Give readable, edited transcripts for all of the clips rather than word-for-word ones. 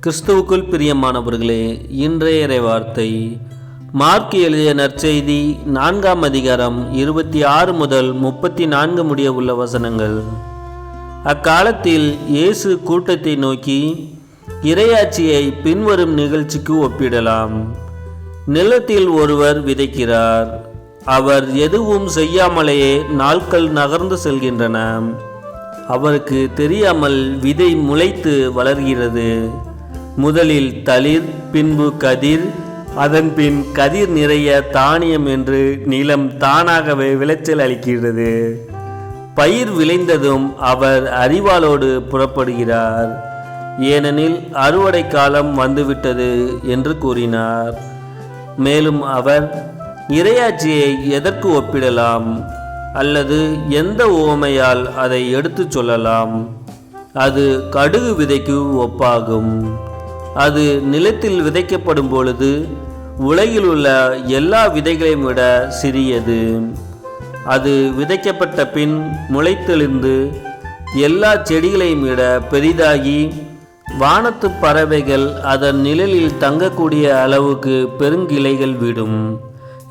கிறிஸ்துவுக்குள் பிரியமானவர்களே, இன்றைய இறைவார்த்தை மார்க் எழுதிய நற்செய்தி 4ஆம் அதிகாரம் 26 முதல் 34 முடிய உள்ள வசனங்கள். அக்காலத்தில் இயேசு கூட்டத்தை நோக்கி, இறையாட்சியை பின்வரும் நிகழ்ச்சிக்கு ஒப்பிடலாம். நிலத்தில் ஒருவர் விதைக்கிறார். அவர் எதுவும் செய்யாமலேயே நாட்கள் நகர்ந்து செல்கின்றன. அவருக்கு தெரியாமல் விதை முளைத்து வளர்கிறது. முதலில் தளிர், பின்பு கதிர், அதன்பின் கதிர் நிறைய தானியம் என்று நிலம் தானாகவே விளைச்சல் அளிக்கிறது. பயிர் விளைந்ததும் அவர் அரிவாளோடு புறப்படுகிறார், ஏனெனில் அறுவடை காலம் வந்துவிட்டது என்று கூறினார். மேலும் அவர், இறையாட்சியை எதற்கு ஒப்பிடலாம் அல்லது எந்த உவமையால் அதை எடுத்துச் சொல்லலாம்? அது கடுகு விதைக்கு ஒப்பாகும். அது நிலத்தில் விதைக்கப்படும் பொழுது உலகில் உள்ள எல்லா விதைகளையும் விட சிறியது. அது விதைக்கப்பட்ட பின் முளைத்தெழுந்து எல்லா செடிகளையும் விட பெரிதாகி வானத்து பறவைகள் அதன் நிழலில் தங்கக்கூடிய அளவுக்கு பெருங்கிளைகள் விடும்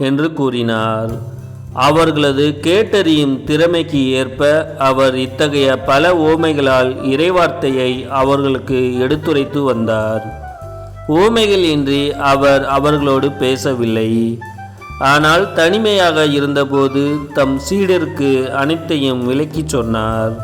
என்று கூறினார். அவர்களது கேட்டறியும் திறமைக்கு ஏற்ப அவர் இத்தகைய பல உவமைகளால் இறைவார்த்தையை அவர்களுக்கு எடுத்துரைத்து வந்தார். உவமைகள் இன்றி அவர் அவர்களோடு பேசவில்லை. ஆனால் தனிமையாக இருந்தபோது தம் சீடருக்கு அனைத்தையும் விளக்கிச் சொன்னார்.